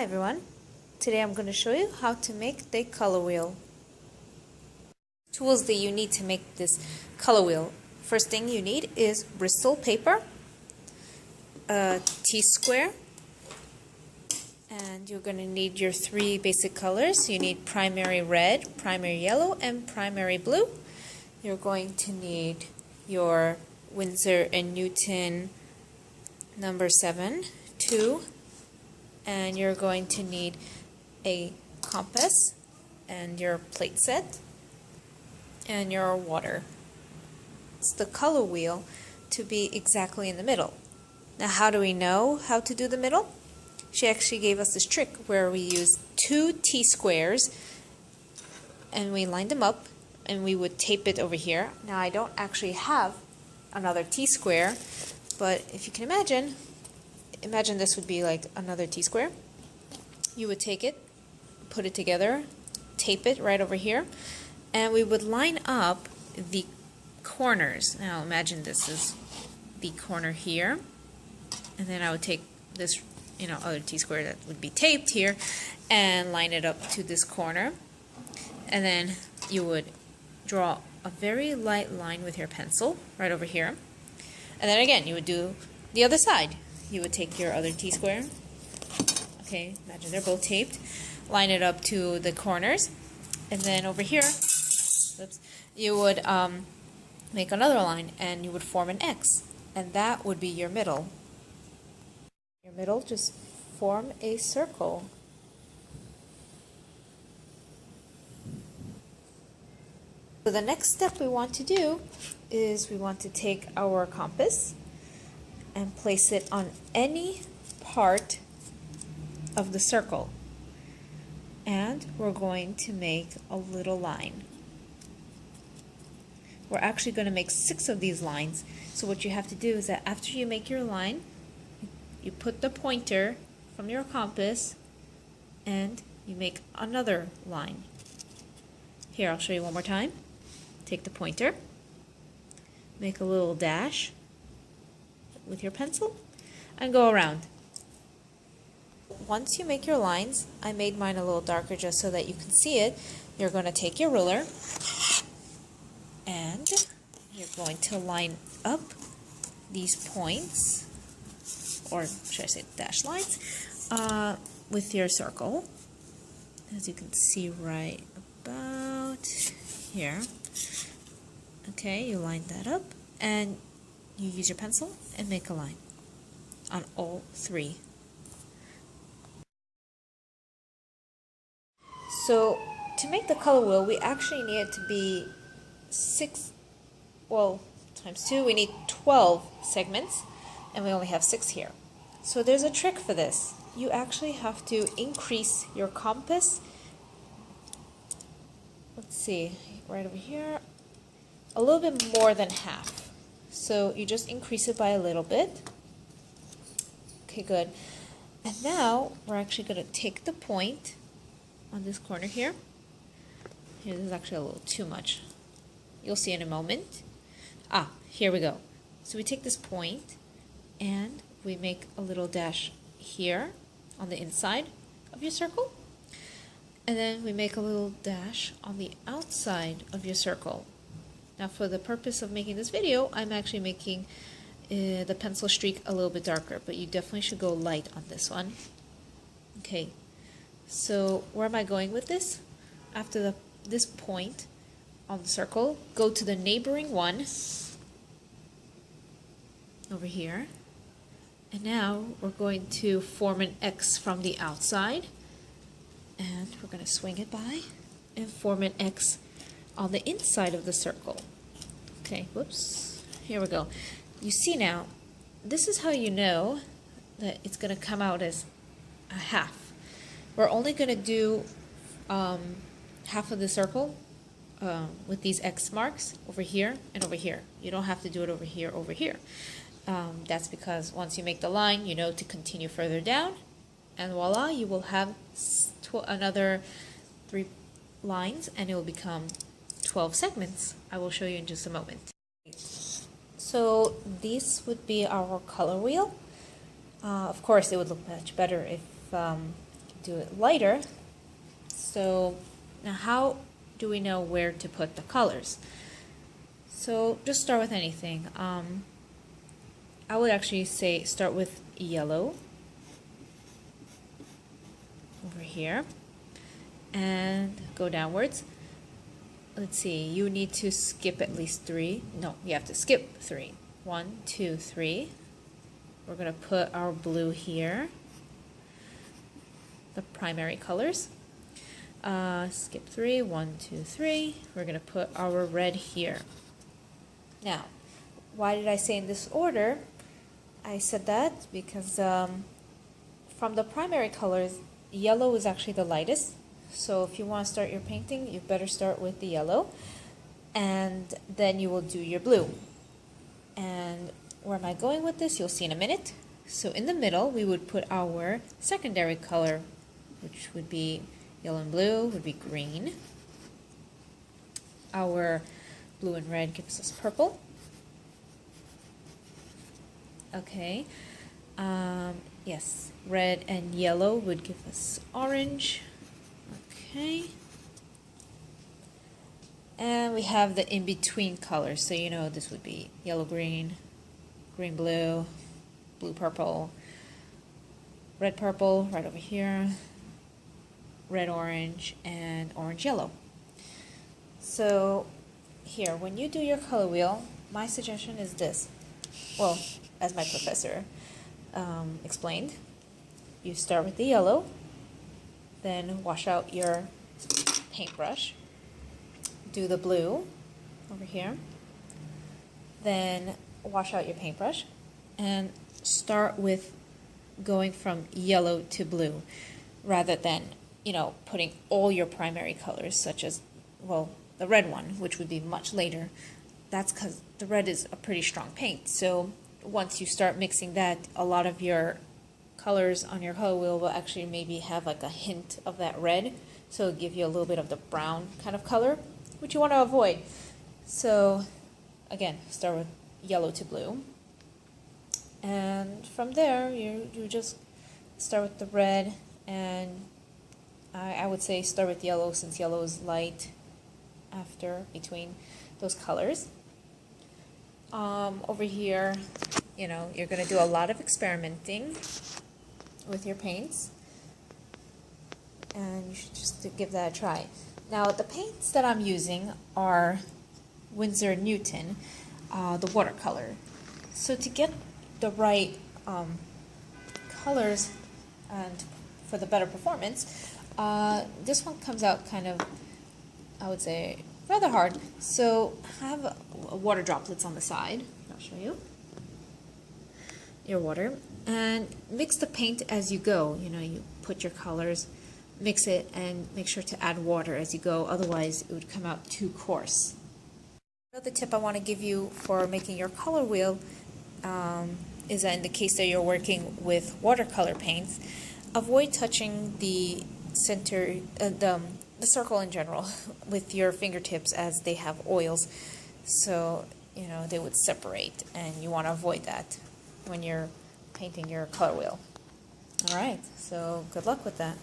Hi everyone, today I'm going to show you how to make the color wheel. Tools that you need to make this color wheel. First thing you need is Bristol paper, a T-square, and you're going to need your three basic colors. You need primary red, primary yellow, and primary blue. You're going to need your Winsor & Newton number 7, 2, and you're going to need a compass and your plate set and your water. It's the color wheel to be exactly in the middle. Now how do we know how to do the middle? She actually gave us this trick where we used 2 T-squares and we lined them up and we would tape it over here. Now I don't actually have another T-square, but if you can imagine this would be like another T-square. You would take it, put it together, tape it right over here, and we would line up the corners. Now imagine this is the corner here, and then I would take this, other T-square that would be taped here and line it up to this corner, and then you would draw a very light line with your pencil right over here, and then again you would do the other side. You would take your other T-square, okay, imagine they're both taped, line it up to the corners, and then over here, you would make another line and you would form an X, and that would be your middle. Your middle, just form a circle. So the next step we want to do is we want to take our compass and place it on any part of the circle. And we're going to make a little line. We're actually going to make 6 of these lines. So what you have to do is that after you make your line, you put the pointer from your compass and you make another line. Here, I'll show you one more time. Take the pointer, make a little dash with your pencil, and go around. Once you make your lines, I made mine a little darker just so that you can see it. You're going to take your ruler and you're going to line up these points, or should I say dash lines, with your circle, as you can see right about here. Okay, you line that up and you use your pencil and make a line on all 3. So to make the color wheel, we actually need it to be 6, well, times 2, we need 12 segments, and we only have 6 here. So there's a trick for this. You actually have to increase your compass. Let's see, right over here, a little bit more than half. So you just increase it by a little bit. Okay, good. And now we're actually going to take the point on this corner here. Here, this is actually a little too much. You'll see in a moment. Here we go. So we take this point and we make a little dash here on the inside of your circle. And then we make a little dash on the outside of your circle. Now for the purpose of making this video, I'm actually making the pencil streak a little bit darker, but you definitely should go light on this one. Okay, so where am I going with this? After this point on the circle, go to the neighboring one over here. And now we're going to form an X from the outside. And we're going to swing it by and form an X on the inside of the circle. Okay, whoops. Here we go. You see now, this is how you know that it's going to come out as a half. We're only going to do half of the circle with these X marks over here and over here. You don't have to do it over here, over here. That's because once you make the line, you know to continue further down, and voila, you will have another 3 lines and it will become 12 segments. I will show you in just a moment. So this would be our color wheel. Of course, it would look much better if do it lighter. So now how do we know where to put the colors? So just start with anything. I would actually say start with yellow over here and go downwards. Let's see, you need to skip at least 3. No, you have to skip 3. 1, 2, 3. We're going to put our blue here, the primary colors. Skip 3, 1, 2, 3. We're going to put our red here. Now, why did I say in this order? I said that because from the primary colors, yellow is actually the lightest. So if you want to start your painting, you better start with the yellow, and then you will do your blue. And where am I going with this? You'll see in a minute. So in the middle, we would put our secondary color, which would be yellow and blue, would be green. Our blue and red gives us purple. Okay. Yes, red and yellow would give us orange. Okay. And we have the in-between colors. So you know this would be yellow-green, green-blue, blue-purple, red-purple right over here, red-orange, and orange-yellow. So here, when you do your color wheel, my suggestion is this. Well, as my professor explained, you start with the yellow, then wash out your paintbrush, do the blue over here, then wash out your paintbrush, and start with going from yellow to blue, rather than, you know, putting all your primary colors, such as, well, the red one, which would be much later. That's because the red is a pretty strong paint. So once you start mixing that, a lot of your colors on your color wheel will actually maybe have like a hint of that red. So it'll give you a little bit of the brown kind of color, which you want to avoid. So again, start with yellow to blue. And from there, you just start with the red, and I would say start with yellow, since yellow is light after between those colors. Over here, you know, you're going to do a lot of experimenting with your paints, and you should just give that a try. Now, the paints that I'm using are Winsor Newton, the watercolor. So to get the right colors and for the better performance, this one comes out kind of, I would say, rather hard. So have water droplets on the side. I'll show you your water, and mix the paint as you go. You know, you put your colors, mix it, and make sure to add water as you go, otherwise it would come out too coarse. Another tip I want to give you for making your color wheel is that in the case that you're working with watercolor paints, avoid touching the center, the circle in general with your fingertips, as they have oils, so you know they would separate, and you want to avoid that when you're painting your color wheel. All right, so good luck with that.